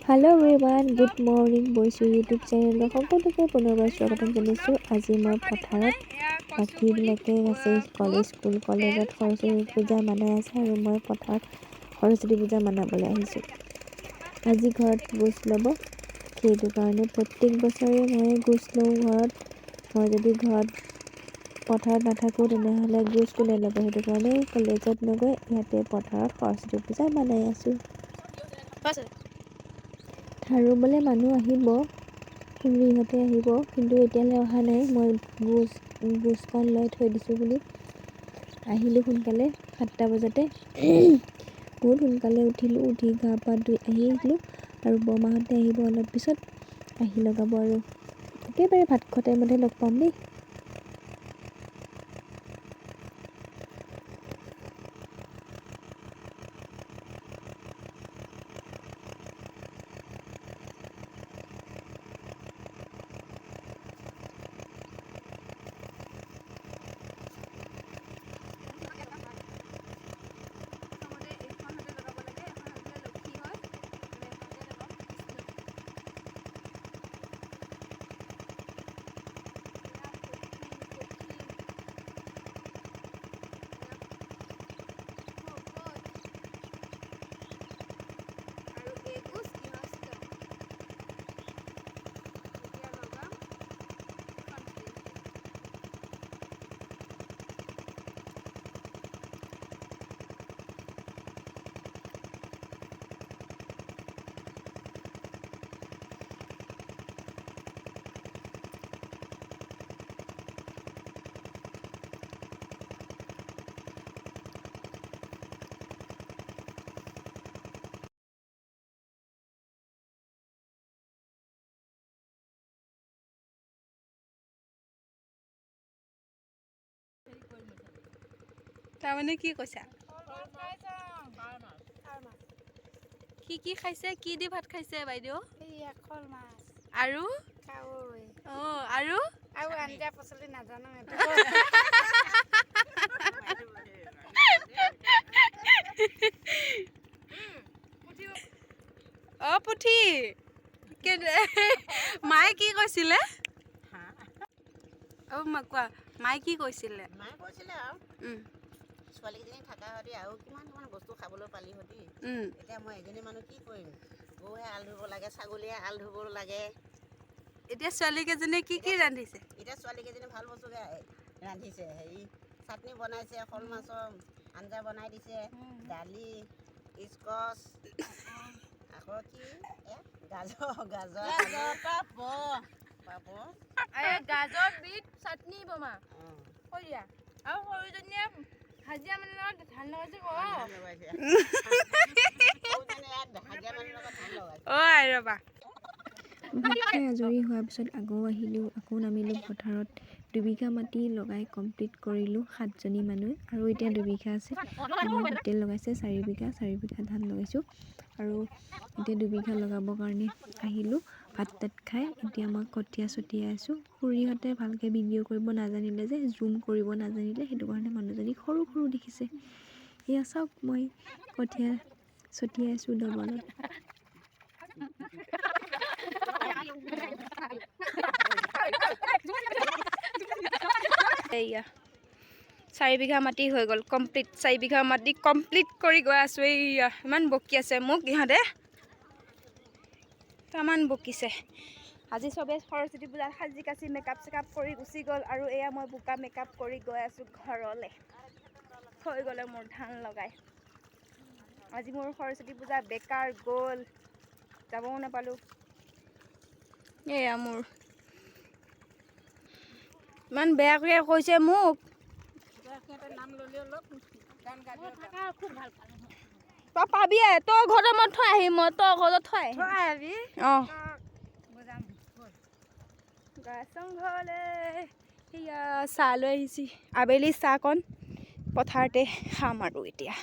Hello everyone good morning बयसु YouTube channel সকলোকে পুনৰবাৰ স্বাগতম জনাইছো। আজি মই পথাৰত বাকীবিলাকে আছে কলেজ স্কুল কলেজত সৰস্বতী পূজা মানাই আছে আৰু মই পথাৰত সৰস্বতী পূজা মানাবলৈ আহিছো। আজি ঘৰত গোছ ল'ব, সেইটো কাৰণে প্ৰত্যেক বছৰে মই গোছ লওঁ ঘৰত। মই যদি ঘৰত পথাৰত নাথাকো তেনেহ'লে গোছ কোনে ল'ব, সেইটো কাৰণে কলেজত নগৈ ইয়াতে পথাৰত সৰস্বতী পূজা মানাই আছো। ধান ৰুবলৈ মানুহ আহিব, খুৰীহঁতে আহিব, কিন্তু এতিয়ালৈ অহা নাই। মই গোছখন লৈ থৈ দিছোঁ বুলি আহিলোঁ সোনকালে 7টা বজাতে। বহুত সোনকালে উঠিলোঁ, উঠি গা পা ধুই আহিলোঁ আৰু বৰমাহঁতে আহিব অলপ পিছত, আহি লগাব আৰু একেবাৰে ভাত খোৱা টাইমতে লগ পাম দেই। তাৰমানে কি কৈছা? কি খাইছে? কি দি ভাত খাইছে বাইদেউ? খল মাছ আৰু কাৱৈ আৰু আঞ্জা পাচলি নাজানো। পুঠি মায়ে কি কৈছিলে? কোৱা, মায়ে কি কৈছিলে? মায়ে কৈছিলে আৰু ছোৱালীকেইজনী থকা সতি আৰু কিমান বস্তু খাবলৈ পালি সতি। এতিয়া মই এজনী মানুহ কি কৰিম? গৰুহে আল ধুব লাগে, ছাগলীয়ে আল ধুব লাগে। এতিয়া ছোৱালীকেইজনীয়ে কি ৰান্ধিছে? এতিয়া ছোৱালীকেইজনী ভাল বস্তু ৰান্ধিছে। হেৰি চাটনি বনাইছে, শ'ল মাছৰ আঞ্জা বনাই দিছে, দালি, স্কচ, আকৌ কি গাজৰ পাপৰ, গাজৰ বিট চাটনি বমা সৰিয়া আৰু সৰুজনীয়ে হাজিৰা মানুহৰ লগত ধান লগাইছে। ৰবা ভাত খাই আজৰি হোৱাৰ পিছত আকৌ আহিলোঁ, আকৌ নামিলোঁ পথাৰত। 2 বিঘা মাটি লগাই কমপ্লিট কৰিলোঁ 7জনী মানুহে, আৰু এতিয়া 2 বিঘা আছে। মই টোটেল লগাইছে 4 বিঘা ধান লগাইছোঁ, আৰু এতিয়া 2 বিঘা লগাবৰ কাৰণে আহিলোঁ। ভাত তাত খাই এতিয়া মই কঠীয়া ছটিয়াই আছোঁ। খুৰীহঁতে ভালকৈ ভিডিঅ' কৰিব নাজানিলে যে, জুম কৰিব নাজানিলে, সেইটো কাৰণে মানুহজনীক সৰু দেখিছে। এয়া চাওক, মই কঠীয়া ছটিয়াই আছোঁ ডবলত। এয়া 4 বিঘা মাটি হৈ গ'ল কমপ্লিট। 4 বিঘা মাটি কমপ্লিট কৰি গৈ আছোঁ। এইয়া ইমান বকি আছে মোক ইহঁতে, তামান বকিছে। আজি চবেই সৰস্বতী পূজাত সাজি কাচি মেকআপ চেকআপ কৰি গুচি গ'ল, আৰু এয়া মই বোকা মেকআপ কৰি গৈ আছোঁ ঘৰলৈ। হৈ গ'লে মোৰ ধান লগাই। আজি মোৰ সৰস্বতী পূজা বেকাৰ গ'ল, যাবও নাপালোঁ। এয়া মোৰ ইমান বেয়াকৈ কৈছে মোক। তই পাবি, তই ঘৰত মই থৈ আহিম, মই তই ঘৰত থৈ আহিবি। ঘৰলৈ সেয়া চাহ লৈ আহিছি, আবেলি চাহকণ পথাৰতে খাম আৰু এতিয়া।